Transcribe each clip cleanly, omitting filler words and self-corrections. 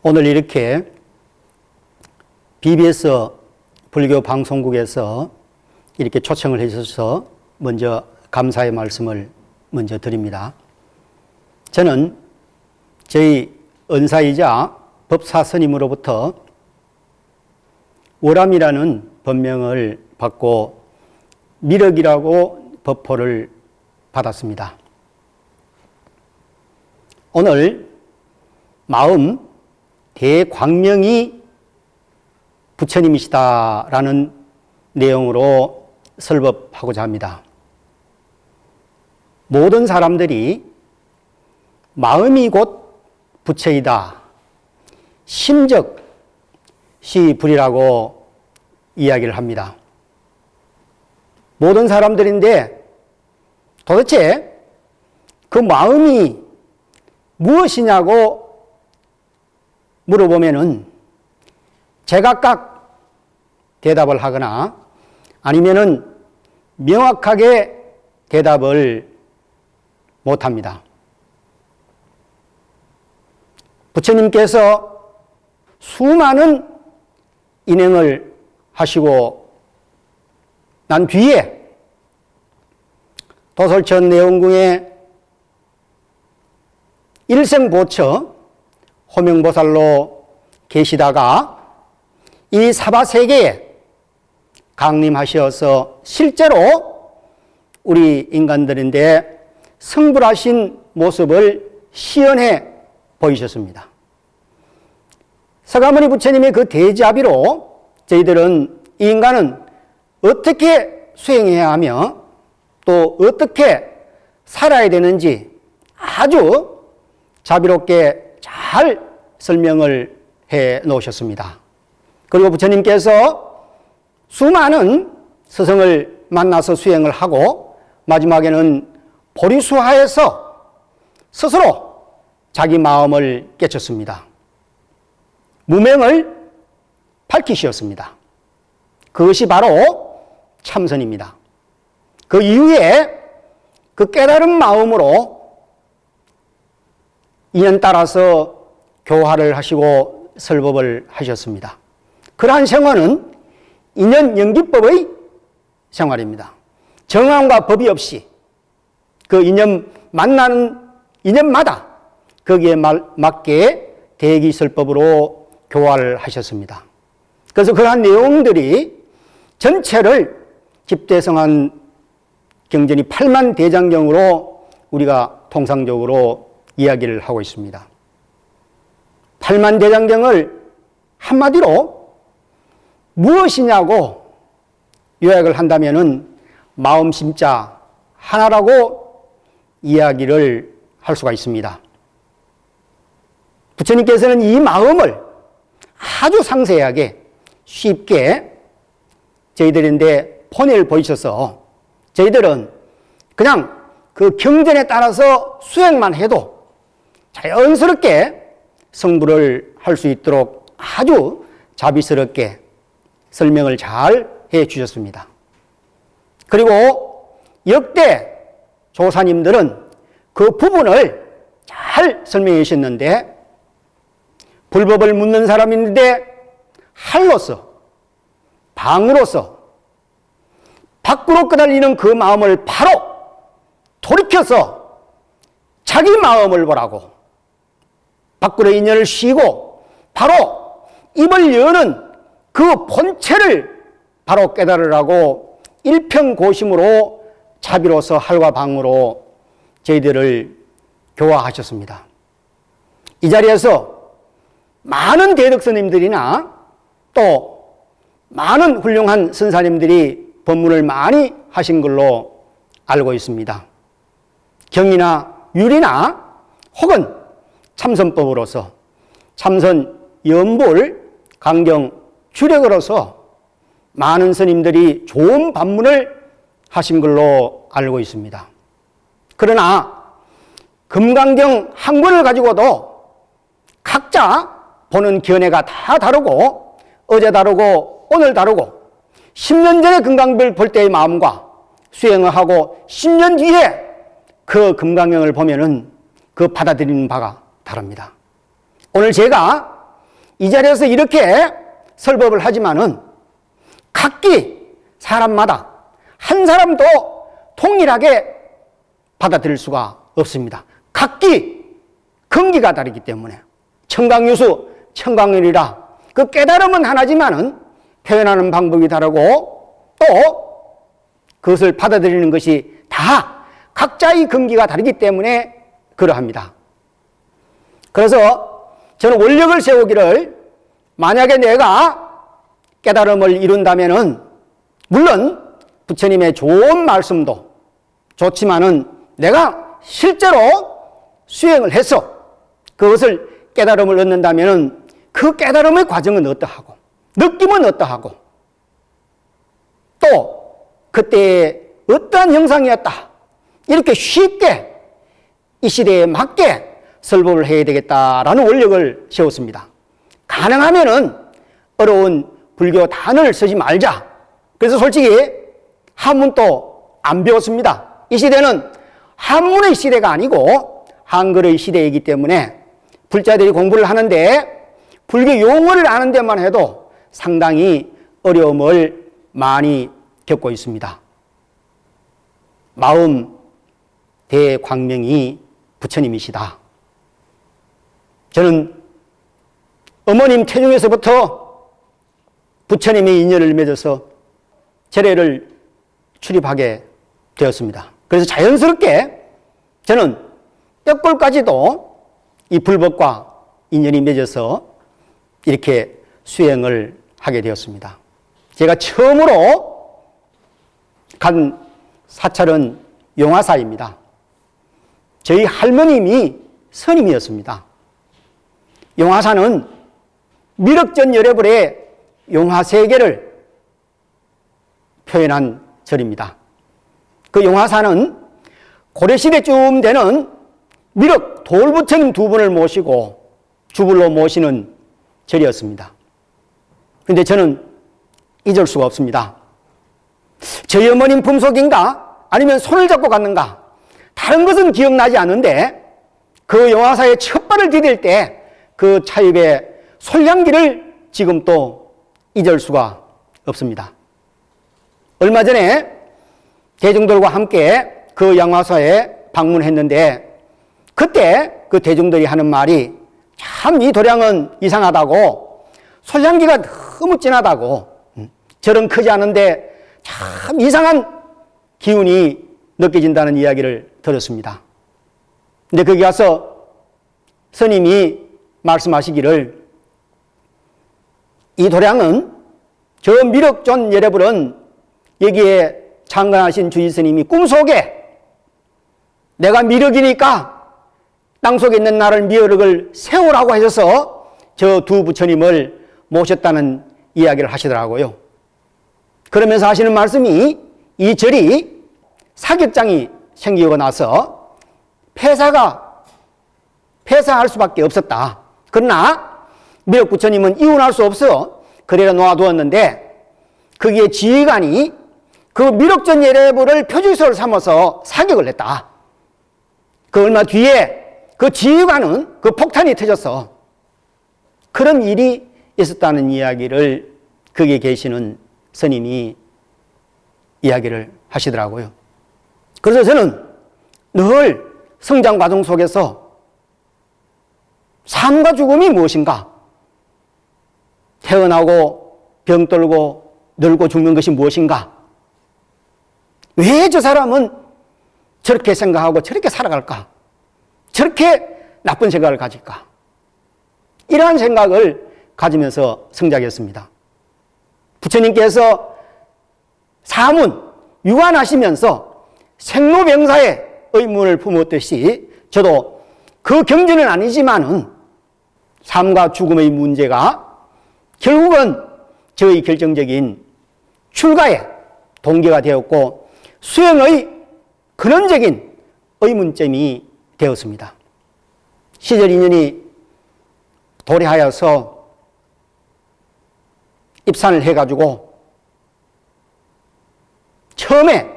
오늘 이렇게 BBS 불교 방송국에서 이렇게 초청을 해주셔서 먼저 감사의 말씀을 먼저 드립니다. 저는 저희 은사이자 법사 스님으로부터 월암이라는 법명을 받고 미륵이라고 법호를 받았습니다. 오늘 마음 대광명이 부처님이시다라는 내용으로 설법하고자 합니다. 모든 사람들이 마음이 곧 부처이다, 심적 시불이라고 이야기를 합니다. 모든 사람들인데 도대체 그 마음이 무엇이냐고 물어보면은 제각각 대답을 하거나 아니면은 명확하게 대답을 못합니다. 부처님께서 수많은 인행을 하시고 난 뒤에 도솔천 내원궁에 일생보처 호명보살로 계시다가 이 사바세계에 강림하셔서 실제로 우리 인간들인데 성불하신 모습을 시연해 보이셨습니다. 서가모니 부처님의 그 대자비로 저희들은 이 인간은 어떻게 수행해야 하며 또 어떻게 살아야 되는지 아주 자비롭게 잘 설명을 해 놓으셨습니다. 그리고 부처님께서 수많은 스승을 만나서 수행을 하고 마지막에는 보리수하에서 스스로 자기 마음을 깨쳤습니다. 무명을 밝히셨습니다. 그것이 바로 참선입니다. 그 이후에 그 깨달은 마음으로 인연 따라서 교화를 하시고 설법을 하셨습니다. 그러한 생활은 인연 연기법의 생활입니다. 정함과 법이 없이 그 인연 만나는 인연마다 거기에 맞게 대기설법으로 교화를 하셨습니다. 그래서 그러한 내용들이 전체를 집대성한 경전이 8만 대장경으로 우리가 통상적으로 이야기를 하고 있습니다. 8만 대장경을 한마디로 무엇이냐고 요약을 한다면은 마음 심자 하나라고 이야기를 할 수가 있습니다. 부처님께서는 이 마음을 아주 상세하게 쉽게 저희들인데 본을 보이셔서 저희들은 그냥 그 경전에 따라서 수행만 해도 자연스럽게 성불을 할 수 있도록 아주 자비스럽게 설명을 잘 해 주셨습니다. 그리고 역대 조사님들은 그 부분을 잘 설명해 주셨는데 불법을 묻는 사람인데 할로서 방으로서 밖으로 끄달리는 그 마음을 바로 돌이켜서 자기 마음을 보라고 밖으로 인연을 쉬고 바로 입을 여는 그 본체를 바로 깨달으라고 일평고심으로 자비로서 할과 방으로 저희들을 교화하셨습니다. 이 자리에서 많은 대덕스님들이나 또 많은 훌륭한 선사님들이 법문을 많이 하신 걸로 알고 있습니다. 경이나 율이나 혹은 참선법으로서 참선 연불 강경 주력으로서 많은 스님들이 좋은 법문을 하신 걸로 알고 있습니다. 그러나 금강경 한 권을 가지고도 각자 보는 견해가 다 다르고 어제 다르고 오늘 다르고 10년 전에 금강별 볼 때의 마음과 수행을 하고 10년 뒤에 그 금강경을 보면은 그 받아들이는 바가 다릅니다. 오늘 제가 이 자리에서 이렇게 설법을 하지만은 각기 사람마다 한 사람도 동일하게 받아들일 수가 없습니다. 각기 근기가 다르기 때문에 청강유수, 청강열이라 그 깨달음은 하나지만은 표현하는 방법이 다르고 또 그것을 받아들이는 것이 다 각자의 근기가 다르기 때문에 그러합니다. 그래서 저는 원력을 세우기를 만약에 내가 깨달음을 이룬다면은 물론 부처님의 좋은 말씀도 좋지만은 내가 실제로 수행을 해서 그것을 깨달음을 얻는다면은 그 깨달음의 과정은 어떠하고 느낌은 어떠하고 또 그때의 어떠한 형상이었다 이렇게 쉽게 이 시대에 맞게 설법을 해야 되겠다라는 원력을 세웠습니다. 가능하면은 어려운 불교 단어를 쓰지 말자. 그래서 솔직히 한문도 안 배웠습니다. 이 시대는 한문의 시대가 아니고 한글의 시대이기 때문에 불자들이 공부를 하는데 불교 용어를 아는 데만 해도 상당히 어려움을 많이 겪고 있습니다. 마음 대광명이 부처님이시다. 저는 어머님 태중에서부터 부처님의 인연을 맺어서 절에를 출입하게 되었습니다. 그래서 자연스럽게 저는 뼈골까지도 이 불법과 인연이 맺어서 이렇게 수행을 하게 되었습니다. 제가 처음으로 간 사찰은 용화사입니다. 저희 할머님이 스님이었습니다. 용화사는 미륵전 열애불의 용화세계를 표현한 절입니다. 그 용화사는 고려시대쯤 되는 미륵 돌부처님 두 분을 모시고 주불로 모시는 절이었습니다. 그런데 저는 잊을 수가 없습니다. 저희 어머님 품속인가 아니면 손을 잡고 갔는가 다른 것은 기억나지 않는데 그 용화사에 첫 발을 디딜 때 그 차입의 솔향기를 지금 또 잊을 수가 없습니다. 얼마 전에 대중들과 함께 그 양화사에 방문했는데 그때 그 대중들이 하는 말이 참 이 도량은 이상하다고 솔향기가 너무 진하다고 절은 크지 않은데 참 이상한 기운이 느껴진다는 이야기를 들었습니다. 근데 거기 가서 스님이 말씀하시기를 이 도량은 저 미륵전 열애불은 여기에 창간하신 주지 스님이 꿈속에 내가 미륵이니까 땅속에 있는 나를 미륵을 세우라고 하셔서 저 두 부처님을 모셨다는 이야기를 하시더라고요. 그러면서 하시는 말씀이 이 절이 사격장이 생기고 나서 폐사할 수밖에 없었다. 그러나 미륵 부처님은 이혼할 수 없어 그래라 놓아두었는데 거기에 지휘관이 그 미륵전 열애불을 표주소를 삼아서 사격을 했다. 그 얼마 뒤에 그 지휘관은 그 폭탄이 터졌어. 그런 일이 있었다는 이야기를 거기에 계시는 스님이 이야기를 하시더라고요. 그래서 저는 늘 성장 과정 속에서 삶과 죽음이 무엇인가? 태어나고 병들고 늙고 죽는 것이 무엇인가? 왜 저 사람은 저렇게 생각하고 저렇게 살아갈까? 저렇게 나쁜 생각을 가질까? 이러한 생각을 가지면서 성장했습니다. 부처님께서 사문, 유관하시면서 생로병사의 의문을 품었듯이 저도 그 경지는 아니지만은 삶과 죽음의 문제가 결국은 저의 결정적인 출가의 동기가 되었고 수행의 근원적인 의문점이 되었습니다. 시절 인연이 도래하여서 입산을 해가지고 처음에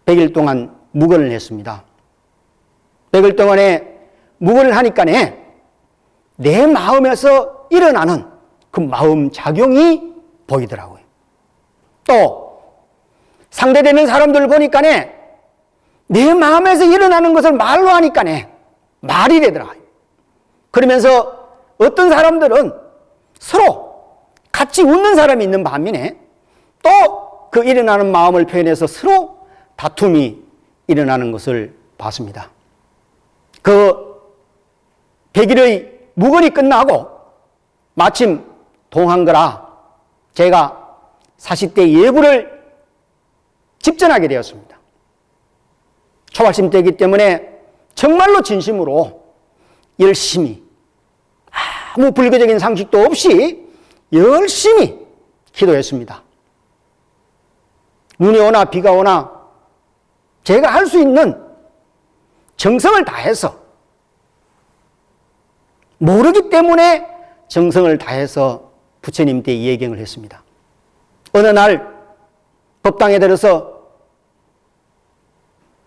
100일 동안 묵언을 했습니다. 100일 동안에 묵언을 하니까 내 마음에서 일어나는 그 마음 작용이 보이더라고요. 또 상대되는 사람들을 보니까 내 마음에서 일어나는 것을 말로 하니까 말이 되더라고요. 그러면서 어떤 사람들은 서로 같이 웃는 사람이 있는 반면에 또 그 일어나는 마음을 표현해서 서로 다툼이 일어나는 것을 봤습니다. 그 100일의 묵언이 끝나고 마침 동한거라 제가 40대 예불을 집전하게 되었습니다. 초발심 때이기 때문에 정말로 진심으로 열심히 아무 불교적인 상식도 없이 열심히 기도했습니다. 눈이 오나 비가 오나 제가 할 수 있는 정성을 다해서, 모르기 때문에 정성을 다해서 부처님께 예경을 했습니다. 어느 날 법당에 들어서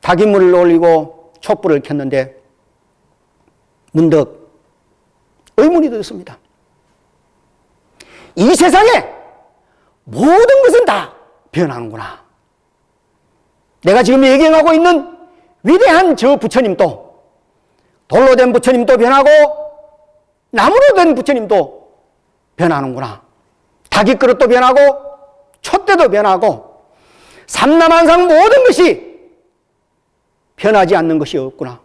닭인물을 올리고 촛불을 켰는데 문득 의문이 들었습니다. 이 세상에 모든 것은 다 변하는구나. 내가 지금 예경하고 있는 위대한 저 부처님도, 돌로 된 부처님도 변하고 나무로 된 부처님도 변하는구나. 닭이 그릇도 변하고 촛대도 변하고 삼라만상 모든 것이 변하지 않는 것이 없구나.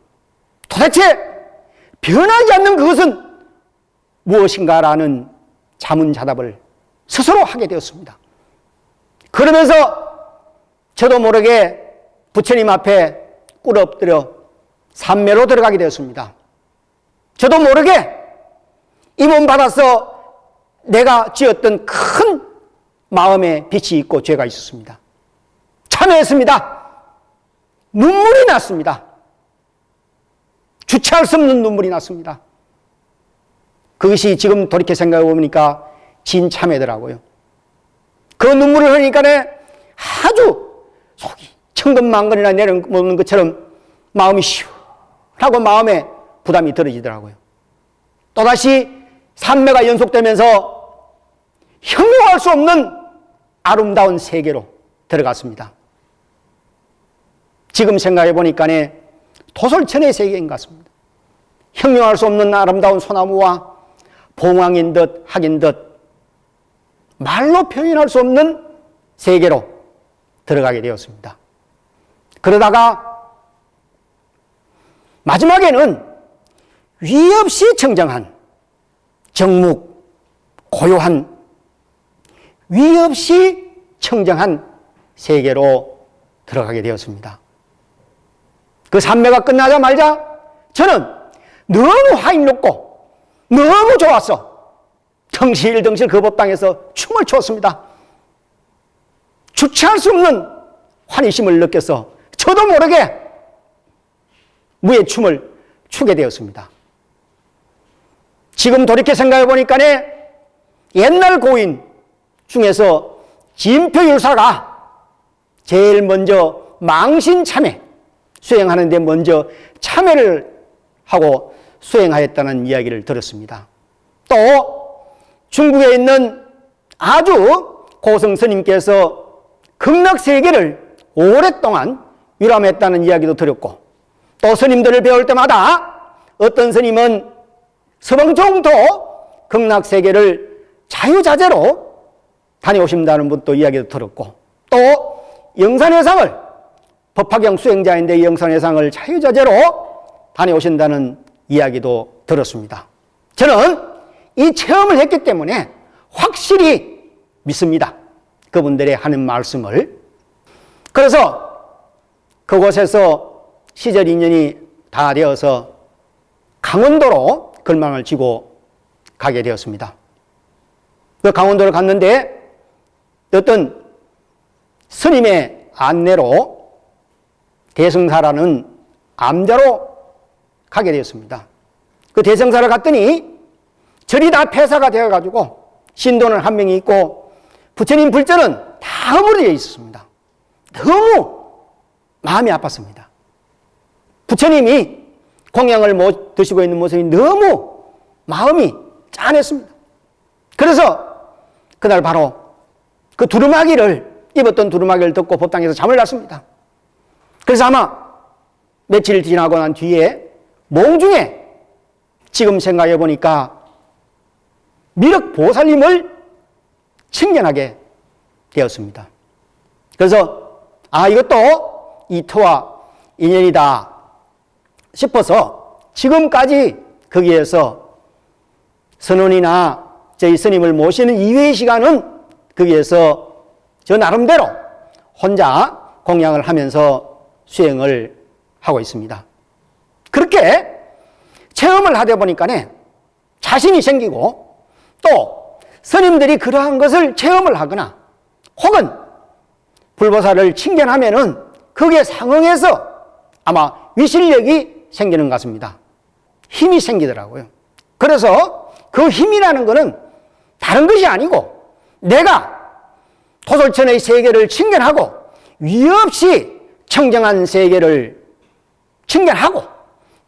도대체 변하지 않는 그것은 무엇인가라는 자문자답을 스스로 하게 되었습니다. 그러면서 저도 모르게 부처님 앞에 꿇어 엎드려 삼매로 들어가게 되었습니다. 저도 모르게 이 몸 받아서 내가 지었던 큰 마음에 빛이 있고 죄가 있었습니다. 참회했습니다. 눈물이 났습니다. 주체할 수 없는 눈물이 났습니다. 그것이 지금 돌이켜 생각해 보니까 진참회더라고요. 그 눈물을 흘리니까 아주 속이 천근만근이나 내려놓는 것처럼 마음이 시원하고 마음에 부담이 덜어지더라고요. 또다시 삼매가 연속되면서 형용할 수 없는 아름다운 세계로 들어갔습니다. 지금 생각해 보니까 도솔천의 세계인 것 같습니다. 형용할 수 없는 아름다운 소나무와 봉황인 듯 학인 듯 말로 표현할 수 없는 세계로 들어가게 되었습니다. 그러다가 마지막에는 위 없이 청정한 정묵, 고요한 위 없이 청정한 세계로 들어가게 되었습니다. 그 삼매가 끝나자마자 저는 너무 화인 높고 너무 좋았어. 덩실덩실 그 법당에서 춤을 추었습니다. 주체할 수 없는 환희심을 느껴서 저도 모르게 무의 춤을 추게 되었습니다. 지금 돌이켜 생각해 보니까 옛날 고인 중에서 진표율사가 제일 먼저 망신참회 수행하는데 먼저 참회를 하고 수행하였다는 이야기를 들었습니다. 또 중국에 있는 아주 고성 스님께서 극락세계를 오랫동안 유람했다는 이야기도 들었고, 또 스님들을 배울 때마다 어떤 스님은 서방종도 극락세계를 자유자재로 다녀오신다는 분도 이야기도 들었고, 또 영산회상을 법화경 수행자인데 영산회상을 자유자재로 다녀오신다는 이야기도 들었습니다. 저는 이 체험을 했기 때문에 확실히 믿습니다. 그분들의 하는 말씀을. 그래서 그곳에서 시절 인연이 다 되어서 강원도로 걸망을 지고 가게 되었습니다. 그 강원도를 갔는데 어떤 스님의 안내로 대성사라는 암자로 가게 되었습니다. 그 대성사를 갔더니 절이 다 폐사가 되어가지고 신도는 한 명이 있고 부처님 불전은 다 허물어져 있었습니다. 너무 마음이 아팠습니다. 부처님이 공양을 못 드시고 있는 모습이 너무 마음이 짠했습니다. 그래서 그날 바로 그 두루마기를, 입었던 두루마기를 덮고 법당에서 잠을 잤습니다. 그래서 아마 며칠 지나고 난 뒤에 몽중에 지금 생각해 보니까 미륵 보살님을 칭견하게 되었습니다. 그래서 이것도 이 터와 인연이다 싶어서 지금까지 거기에서 선원이나 저희 스님을 모시는 이외의 시간은 거기에서 저 나름대로 혼자 공양을 하면서 수행을 하고 있습니다. 그렇게 체험을 하다 보니까 자신이 생기고 또 스님들이 그러한 것을 체험을 하거나 혹은 불보살을 칭견하면은 거기에 상응해서 아마 위실력이 생기는 것 같습니다. 힘이 생기더라고요. 그래서 그 힘이라는 것은 다른 것이 아니고 내가 토솔천의 세계를 칭견하고 위에 없이 청정한 세계를 칭견하고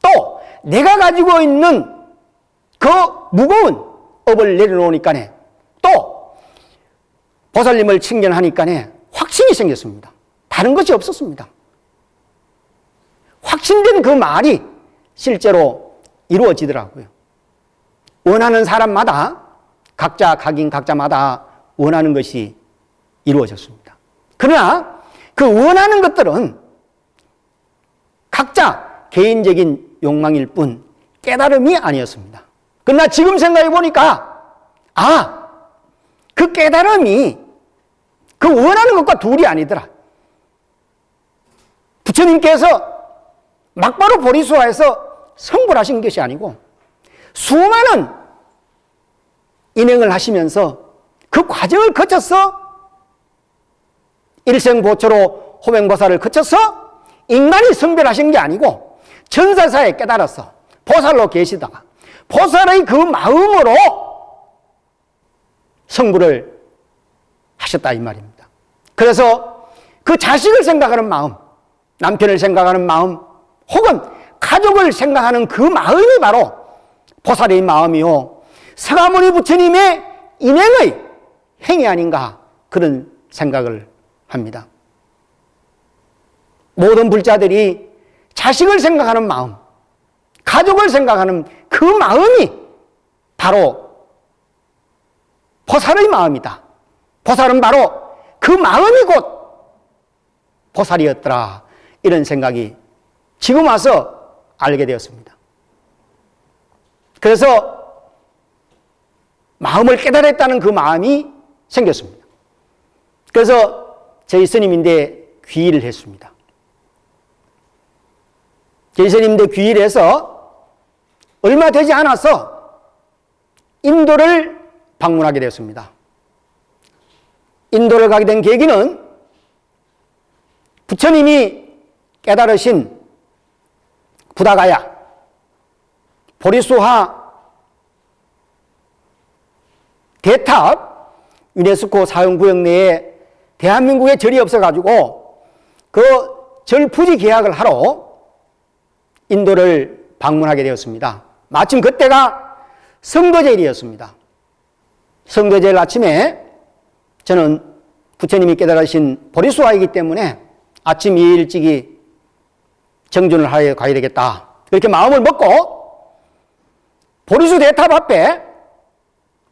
또 내가 가지고 있는 그 무거운 업을 내려놓으니까 또 보살님을 칭견하니까 확신이 생겼습니다. 다른 것이 없었습니다. 확신된 그 말이 실제로 이루어지더라고요. 원하는 사람마다 각자 각인 각자마다 원하는 것이 이루어졌습니다. 그러나 그 원하는 것들은 각자 개인적인 욕망일 뿐 깨달음이 아니었습니다. 그러나 지금 생각해 보니까 그 깨달음이 그 원하는 것과 둘이 아니더라. 부처님께서 막바로 보리수화에서 성불하신 것이 아니고 수많은 인행을 하시면서 그 과정을 거쳐서 일생보초로 호맹보살을 거쳐서 인간이 성별하신 게 아니고 전사사에 깨달아서 보살로 계시다가 보살의 그 마음으로 성불을 하셨다 이 말입니다. 그래서 그 자식을 생각하는 마음, 남편을 생각하는 마음 혹은 가족을 생각하는 그 마음이 바로 보살의 마음이요 서가모니 부처님의 인행의 행위 아닌가 그런 생각을 합니다. 모든 불자들이 자식을 생각하는 마음, 가족을 생각하는 그 마음이 바로 보살의 마음이다. 보살은 바로 그 마음이 곧 보살이었더라. 이런 생각이 지금 와서 알게 되었습니다. 그래서 마음을 깨달았다는 그 마음이 생겼습니다. 그래서 저희 스님인데 귀의를 했습니다. 저희 스님인데 귀의를 해서 얼마 되지 않아서 인도를 방문하게 되었습니다. 인도를 가게 된 계기는 부처님이 깨달으신 부다가야 보리수화 대탑 유네스코 사용구역 내에 대한민국에 절이 없어가지고 그 절 부지 계약을 하러 인도를 방문하게 되었습니다. 마침 그때가 성도제일이었습니다. 성도제일 아침에 저는 부처님이 깨달으신 보리수화이기 때문에 아침 일찍이 정준을 하러 가야 되겠다. 그렇게 마음을 먹고 보리수 대탑 앞에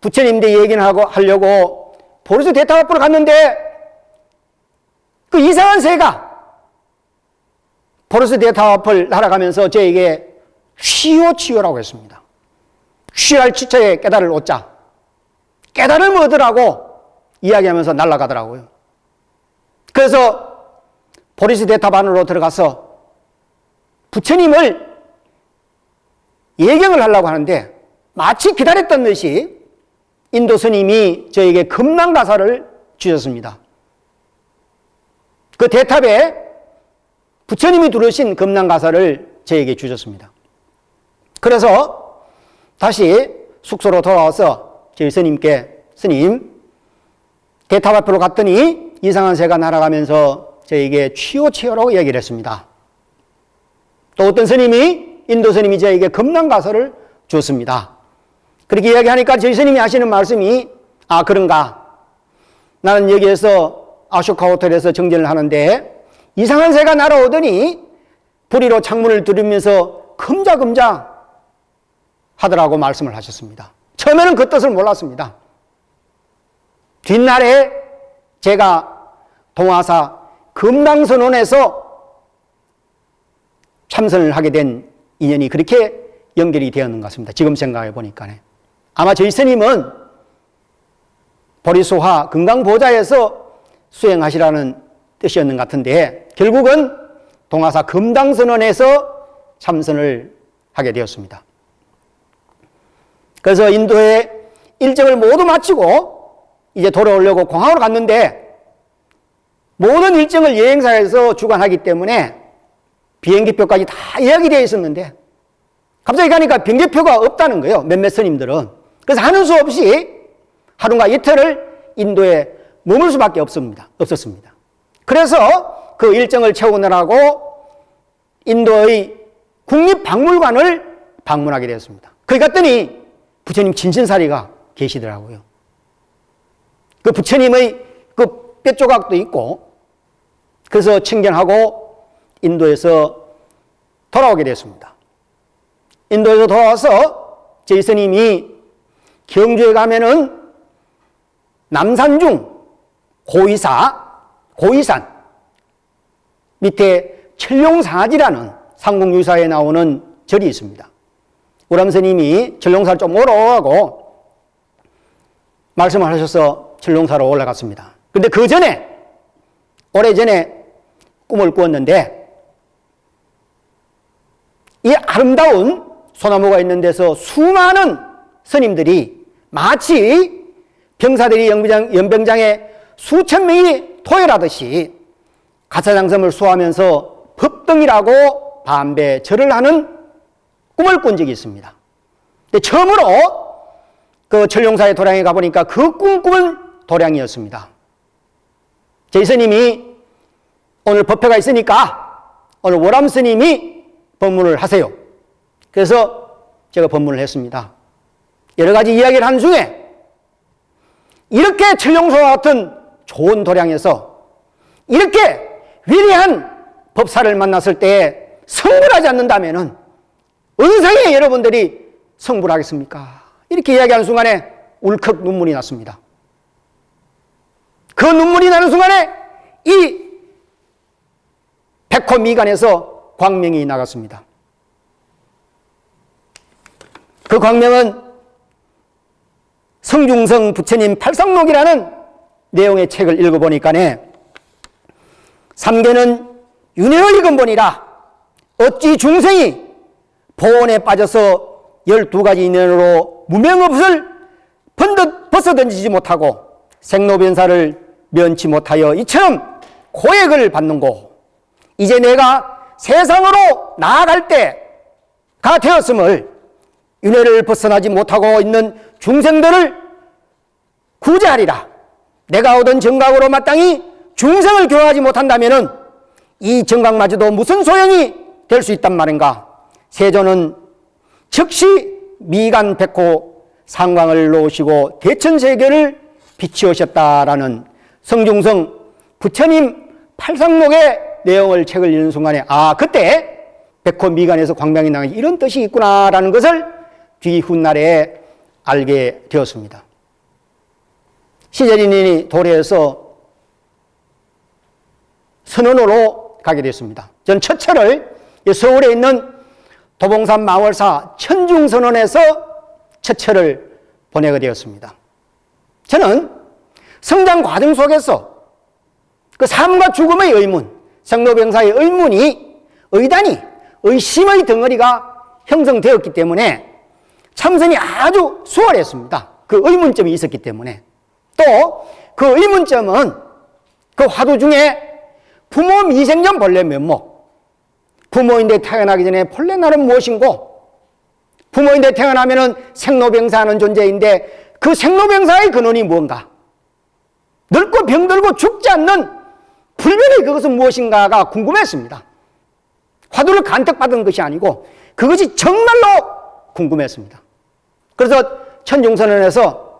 부처님들 얘기를 하려고 보리수 대탑 앞으로 갔는데 그 이상한 새가 보리수 대탑 앞을 날아가면서 저에게 쉬오라고 했습니다. 쉬할 지처에 깨달을 얻자. 깨달음을 얻으라고 이야기하면서 날아가더라고요. 그래서 보리수 대탑 안으로 들어가서 부처님을 예경을 하려고 하는데 마치 기다렸던 듯이 인도 스님이 저에게 금낭가사를 주셨습니다. 그 대탑에 부처님이 두르신 금낭가사를 저에게 주셨습니다. 그래서 다시 숙소로 돌아와서 저희 스님께 스님 대탑 앞으로 갔더니 이상한 새가 날아가면서 저에게 치요라고 얘기를 했습니다. 또 어떤 스님이 인도 스님이 저에게 금낭가사를 줬습니다. 그렇게 이야기하니까 저희 스님이 하시는 말씀이, 아, 그런가? 나는 여기에서 아쇼카 호텔에서 정전을 하는데 이상한 새가 날아오더니 부리로 창문을 두드리면서 금자금자 하더라고 말씀을 하셨습니다. 처음에는 그 뜻을 몰랐습니다. 뒷날에 제가 동화사 금당선원에서 참선을 하게 된 인연이 그렇게 연결이 되었는 것 같습니다. 지금 생각해 보니까. 아마 저희 스님은 보리소화 금강보좌에서 수행하시라는 뜻이었는 것 같은데 결국은 동화사 금당선원에서 참선을 하게 되었습니다. 그래서 인도에 일정을 모두 마치고 이제 돌아오려고 공항으로 갔는데 모든 일정을 여행사에서 주관하기 때문에 비행기표까지 다 예약이 되어 있었는데 갑자기 가니까 비행기표가 없다는 거예요. 몇몇 스님들은. 그래서 하는 수 없이 하루가 이틀을 인도에 머물 수밖에 없었습니다. 그래서 그 일정을 채우느라고 인도의 국립박물관을 방문하게 되었습니다. 거기 갔더니 부처님 진신사리가 계시더라고요. 그 부처님의 그 뼈조각도 있고 그래서 청견하고 인도에서 돌아오게 됐습니다. 인도에서 돌아와서 저희 스님이 경주에 가면은 남산중 고이산 밑에 철룡사지라는 삼국유사에 나오는 절이 있습니다. 우람 스님이 철룡사를 좀 오라고 말씀을 하셔서 철룡사로 올라갔습니다. 근데 그 전에 오래전에 꿈을 꾸었는데 이 아름다운 소나무가 있는 데서 수많은 스님들이 마치 병사들이 연병장에 수천 명이 토열하듯이 가차장섬을 수호하면서 법등이라고 반배 절을 하는 꿈을 꾼 적이 있습니다. 근데 처음으로 그 철룡사의 도량에 가보니까 그 꿈꾼 도량이었습니다. 저희 스님이 오늘 법회가 있으니까 오늘 월암 스님이 법문을 하세요. 그래서 제가 법문을 했습니다. 여러 가지 이야기를 한 중에 이렇게 철룡사와 같은 좋은 도량에서 이렇게 위대한 법사를 만났을 때 성불하지 않는다면 언상에 여러분들이 성불하겠습니까? 이렇게 이야기하는 순간에 울컥 눈물이 났습니다. 그 눈물이 나는 순간에 이 백호 미간에서 광명이 나갔습니다. 그 광명은 성중성 부처님 팔상록이라는 내용의 책을 읽어보니까 삼계는 윤회의 근본이라 어찌 중생이 보온에 빠져서 12가지 인연으로 무명업을 번듯 벗어던지지 못하고 생로변사를 면치 못하여 이처럼 고액을 받는고 이제 내가 세상으로 나아갈 때가 되었음을 윤회를 벗어나지 못하고 있는 중생들을 구제하리라. 내가 얻은 정각으로 마땅히 중생을 교화하지 못한다면 이 정각마저도 무슨 소용이 될 수 있단 말인가. 세존은 즉시 미간 백호 상광을 놓으시고 대천세계를 비치우셨다라는 성중성 부처님 팔상록의 내용을 책을 읽는 순간에 아 그때 백호 미간에서 광명이 나간 이런 뜻이 있구나라는 것을 뒤 훗날에 알게 되었습니다. 시제린이 도래해서 선원으로 가게 됐습니다. 전 첫 차를 서울에 있는 도봉산 마월사 천중선원에서 첫 차를 보내게 되었습니다. 저는 성장 과정 속에서 그 삶과 죽음의 의문, 생로병사의 의문이 의단이 의심의 덩어리가 형성되었기 때문에 참선이 아주 수월했습니다. 그 의문점이 있었기 때문에. 또 그 의문점은 그 화두 중에 부모 미생전 본래 면목, 부모인데 태어나기 전에 본래 나는 무엇인고, 부모인데 태어나면은 생로병사하는 존재인데 그 생로병사의 근원이 무언가, 늙고 병들고 죽지 않는 불변의 그것은 무엇인가가 궁금했습니다. 화두를 간택받은 것이 아니고 그것이 정말로 궁금했습니다. 그래서 천중선언에서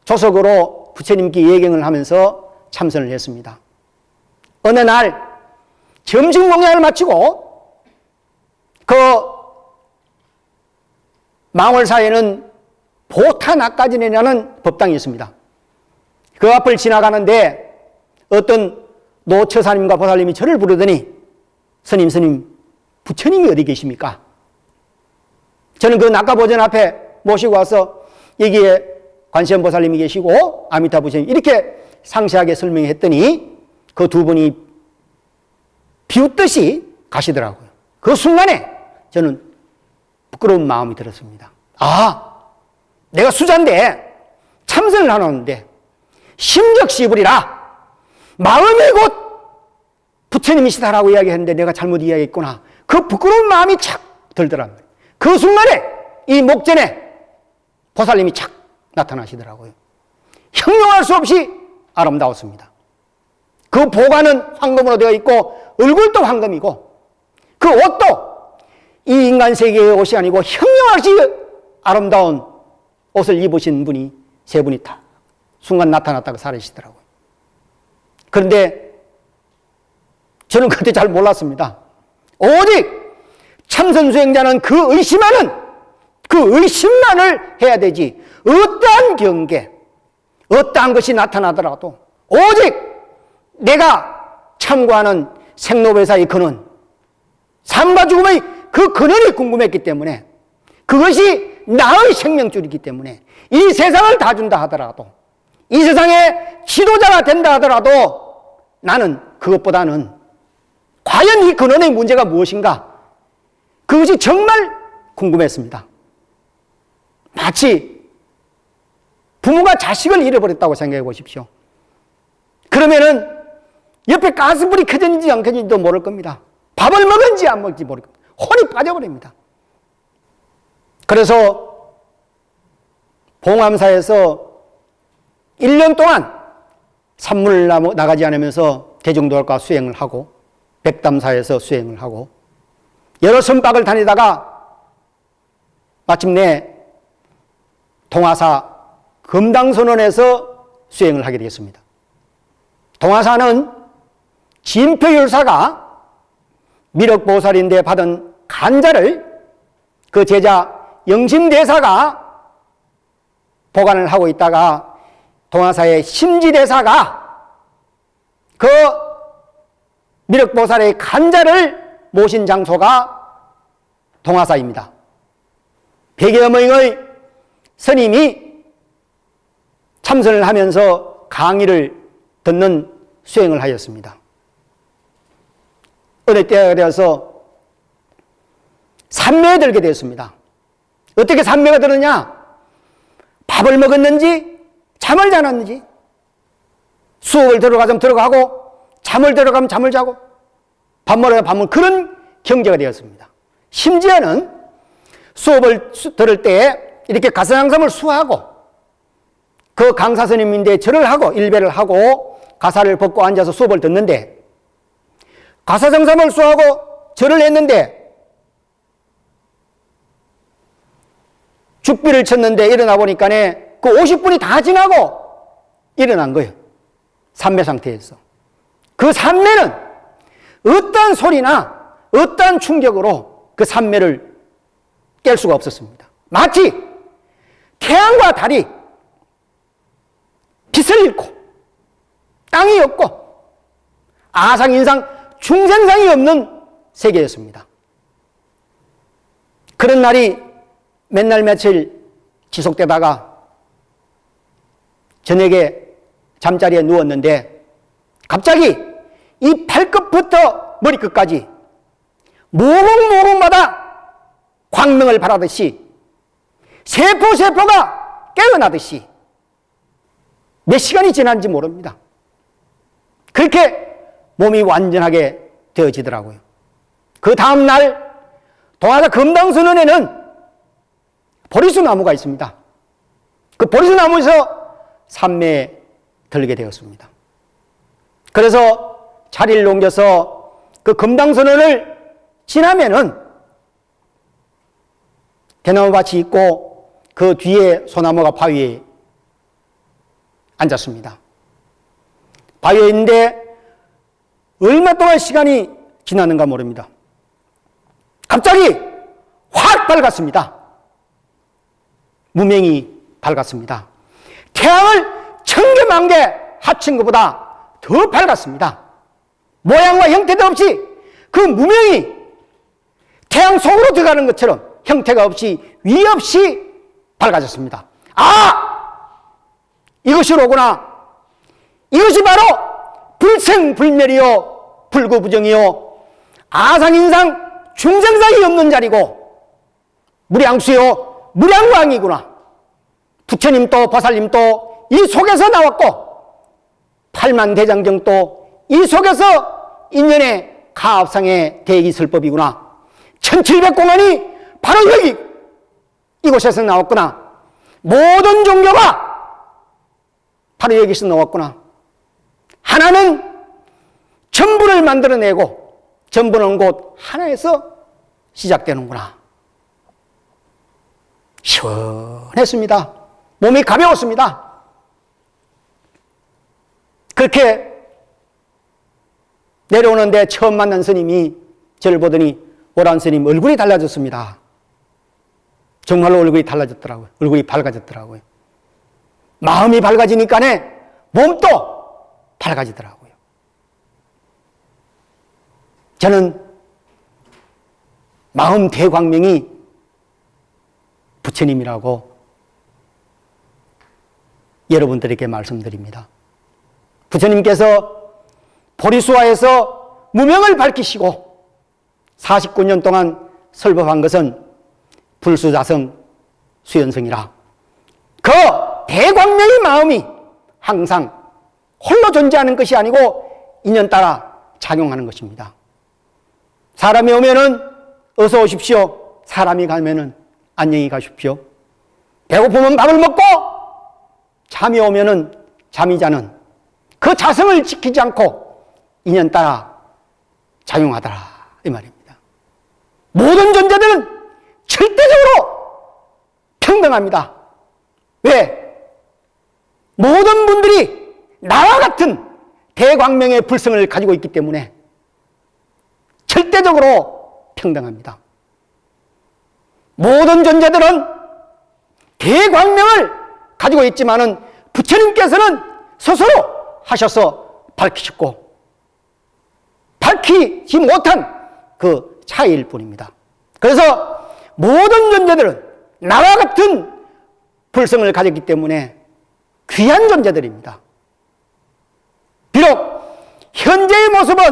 조석으로 부처님께 예경을 하면서 참선을 했습니다. 어느 날 점심 공양을 마치고 그 망월사에는 보타낙가진이라는 법당이 있습니다. 그 앞을 지나가는데 어떤 노처사님과 보살님이 저를 부르더니 스님, 부처님이 어디 계십니까? 저는 그 낙가보전 앞에 모시고 와서 여기에 관세음보살님이 계시고 아미타 부처님 이렇게 상세하게 설명했더니 그 두 분이 비웃듯이 가시더라고요. 그 순간에 저는 부끄러운 마음이 들었습니다. 아, 내가 수자인데 참선을 하는데 심적시불이라 마음이 곧 부처님이시다라고 이야기했는데 내가 잘못 이야기했구나. 그 부끄러운 마음이 착 들더란 말이에요. 그 순간에 이 목전에 보살님이 착 나타나시더라고요. 형용할 수 없이 아름다웠습니다. 그 보관은 황금으로 되어 있고 얼굴도 황금이고 그 옷도 이 인간 세계의 옷이 아니고 형용할 수 없이 아름다운 옷을 입으신 분이 세 분이 다 순간 나타났다고 사르시더라고요. 그런데 저는 그때 잘 몰랐습니다. 오직 참선 수행자는 그 의심만을 해야 되지 어떠한 경계, 어떠한 것이 나타나더라도 오직 내가 참고하는 생로배사의 근원, 삶과 죽음의 그 근원이 궁금했기 때문에 그것이 나의 생명줄이기 때문에 이 세상을 다 준다 하더라도 이 세상의 지도자가 된다 하더라도 나는 그것보다는 과연 이 근원의 문제가 무엇인가 그것이 정말 궁금했습니다. 마치 부모가 자식을 잃어버렸다고 생각해 보십시오. 그러면은 옆에 가스불이 켜졌는지 안 켜졌는지도 모를 겁니다. 밥을 먹은지 안 먹은지 모를 겁니다. 혼이 빠져버립니다. 그래서 봉암사에서 1년 동안 산문을 나가지 않으면서 대중도학과 수행을 하고 백담사에서 수행을 하고 여러 선박을 다니다가 마침내 동화사 금당선원에서 수행을 하게 되었습니다. 동화사는 진표율사가 미륵보살인데 받은 간자를 그 제자 영심대사가 보관을 하고 있다가 동화사의 심지대사가 그 미륵보살의 간자를 모신 장소가 동화사입니다. 100여 명의 스님이 참선을 하면서 강의를 듣는 수행을 하였습니다. 어느 때가 되어서 산매에 들게 되었습니다. 어떻게 산매가 들었냐? 밥을 먹었는지 잠을 자놨는지 수업을 들어가면 들어가고 잠을 들어가면 잠을 자고 밥 먹으러 밥 먹는 그런 경제가 되었습니다. 심지어는 수업을 들을 때 이렇게 가사장삼을 수하고 그 강사 스님인데 절을 하고 일배를 하고 가사를 벗고 앉아서 수업을 듣는데 가사장삼을 수하고 절을 했는데 죽비를 쳤는데 일어나 보니까 그 50분이 다 지나고 일어난 거예요. 산매 상태에서. 그 산매는 어떤 소리나 어떤 충격으로 그 산매를 깰 수가 없었습니다. 마치 태양과 달이 빛을 잃고 땅이 없고 아상, 인상, 중생상이 없는 세계였습니다. 그런 날이 몇 날 며칠 지속되다가 저녁에 잠자리에 누웠는데 갑자기 이 발끝부터 머리끝까지 모공모공마다 광명을 발하듯이 세포가 깨어나듯이 몇 시간이 지난지 모릅니다. 그렇게 몸이 완전하게 되어지더라고요. 그 다음날 동화사 금당선원에는 보리수 나무가 있습니다. 그 보리수 나무에서 산매에 들게 되었습니다. 그래서 자리를 옮겨서 그 금당선원을 지나면은 대나무밭이 있고 그 뒤에 소나무가 바위에 앉았습니다. 바위에 있는데 얼마 동안 시간이 지났는가 모릅니다. 갑자기 확 밝았습니다. 무명이 밝았습니다. 태양을 천개만개 합친 것보다 더 밝았습니다. 모양과 형태도 없이 그 무명이 태양 속으로 들어가는 것처럼 형태가 없이 위 없이 밝아졌습니다. 아! 이것이로구나. 이것이 바로 불생불멸이요 불구부정이요 아상인상 중생상이 없는 자리고 무량수요 무량광이구나. 부처님도 보살님도 이 속에서 나왔고 팔만대장경도 이 속에서 인연의 가합상의 대기설법이구나. 1700공안이 바로 여기 이곳에서 나왔구나. 모든 종교가 바로 여기서 나왔구나. 하나는 전부를 만들어내고 전부는 곧 하나에서 시작되는구나. 시원했습니다. 몸이 가벼웠습니다. 그렇게 내려오는데 처음 만난 스님이 저를 보더니 오란 스님 얼굴이 달라졌습니다. 정말로 얼굴이 달라졌더라고요. 얼굴이 밝아졌더라고요. 마음이 밝아지니까네 몸도 밝아지더라고요. 저는 마음 대광명이 부처님이라고 여러분들에게 말씀드립니다. 부처님께서 보리수화에서 무명을 밝히시고 49년 동안 설법한 것은 불수자성 수연성이라. 그 대광명의 마음이 항상 홀로 존재하는 것이 아니고 인연 따라 작용하는 것입니다. 사람이 오면은 어서 오십시오. 사람이 가면은 안녕히 가십시오. 배고프면 밥을 먹고 잠이 오면은 잠이 자는 그 자성을 지키지 않고 인연 따라 작용하더라 이 말입니다. 모든 존재들은 절대적으로 평등합니다. 왜? 모든 분들이 나와 같은 대광명의 불성을 가지고 있기 때문에 절대적으로 평등합니다. 모든 존재들은 대광명을 가지고 있지만은 부처님께서는 스스로 하셔서 밝히셨고 밝히지 못한 그 차이일 뿐입니다. 그래서 모든 존재들은 나와 같은 불성을 가졌기 때문에 귀한 존재들입니다. 비록 현재의 모습은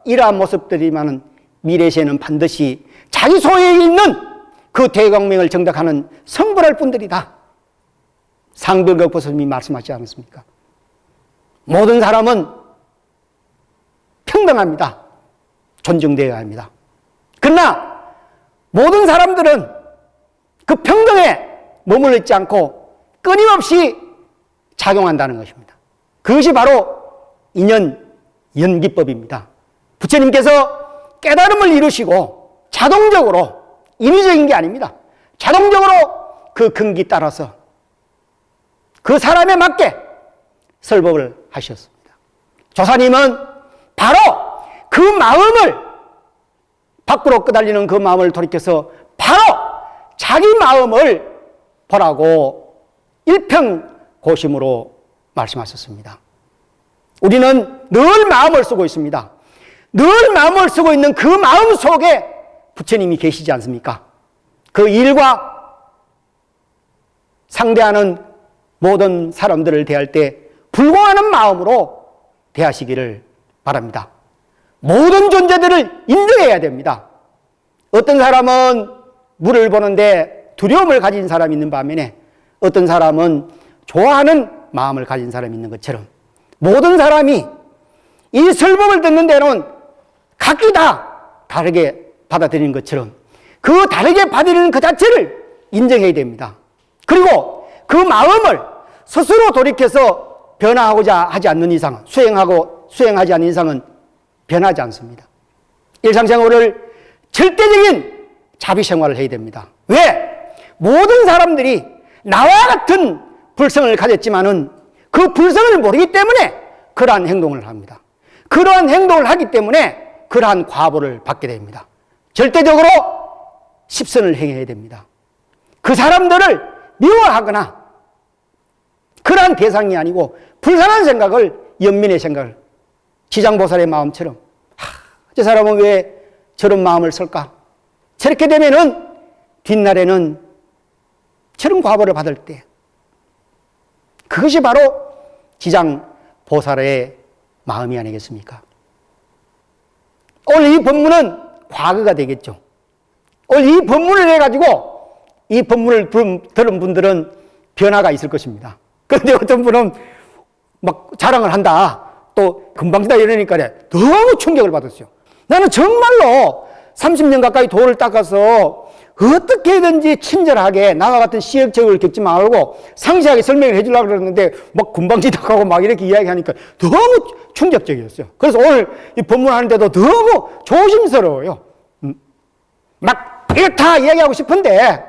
이러한 모습들이지만 미래시에는 반드시 자기 소유에 있는 그 대광명을 정덕하는 성불할 뿐들이다. 상불극 보스님이 말씀하지 않았습니까? 모든 사람은 평등합니다. 존중되어야 합니다. 그러나 모든 사람들은 그 평등에 머물러 있지 않고 끊임없이 작용한다는 것입니다. 그것이 바로 인연 연기법입니다. 부처님께서 깨달음을 이루시고 자동적으로 인위적인 게 아닙니다. 자동적으로 그 근기 따라서 그 사람에 맞게 설법을 하셨습니다. 조사님은 바로 그 마음을 밖으로 끄달리는 그 마음을 돌이켜서 바로 자기 마음을 보라고 일평고심으로 말씀하셨습니다. 우리는 늘 마음을 쓰고 있습니다. 늘 마음을 쓰고 있는 그 마음 속에 부처님이 계시지 않습니까? 그 일과 상대하는 모든 사람들을 대할 때 불공하는 마음으로 대하시기를 바랍니다. 모든 존재들을 인정해야 됩니다. 어떤 사람은 물을 보는데 두려움을 가진 사람이 있는 반면에 어떤 사람은 좋아하는 마음을 가진 사람이 있는 것처럼 모든 사람이 이 설법을 듣는 데는 각기 다 다르게 받아들이는 것처럼 그 다르게 받아들이는 그 자체를 인정해야 됩니다. 그리고 그 마음을 스스로 돌이켜서 변화하고자 하지 않는 이상, 수행하지 않는 이상은 변하지 않습니다. 일상생활을 절대적인 자비생활을 해야 됩니다. 왜? 모든 사람들이 나와 같은 불성을 가졌지만은 그 불성을 모르기 때문에 그러한 행동을 합니다. 그러한 행동을 하기 때문에 그러한 과보를 받게 됩니다. 절대적으로 십선을 행해야 됩니다. 그 사람들을 미워하거나 그러한 대상이 아니고 불선한 생각을, 연민의 생각을, 지장보살의 마음처럼 저 사람은 왜 저런 마음을 쓸까? 저렇게 되면은 뒷날에는 저런 과보를 받을 때 그것이 바로 지장보살의 마음이 아니겠습니까? 오늘 이 법문은 과거가 되겠죠. 오늘 이 법문을 해가지고 이 법문을 들은 분들은 변화가 있을 것입니다. 그런데 어떤 분은 막 자랑을 한다. 또 금방지다 이러니까 너무 충격을 받았어요. 나는 정말로 30년 가까이 도를 닦아서 어떻게든지 친절하게 나와 같은 시행착오를 겪지 말고 상세하게 설명을 해주려고 그러는데 막 금방지덕하고 막 이렇게 이야기하니까 너무 충격적이었어요. 그래서 오늘 이 법문하는데도 너무 조심스러워요. 막 이렇다 이야기하고 싶은데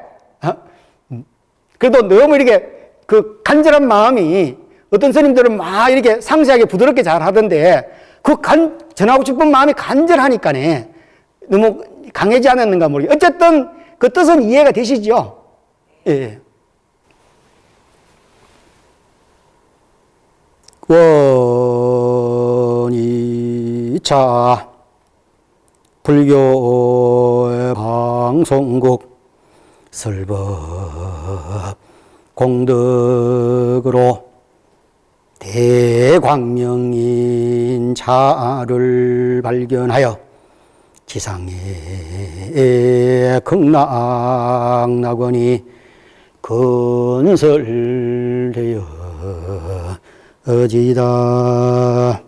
그래도 너무 이렇게 그 간절한 마음이 어떤 스님들은 막 이렇게 상세하게 부드럽게 잘 하던데 전하고 싶은 마음이 간절하니까네 너무 강하지 않았는가 모르겠어요. 어쨌든 그 뜻은 이해가 되시죠? 예. 원이차 불교의 방송국 설법 공덕으로 대광명인 자를 발견하여 지상에 극락낙원이 건설되어지다.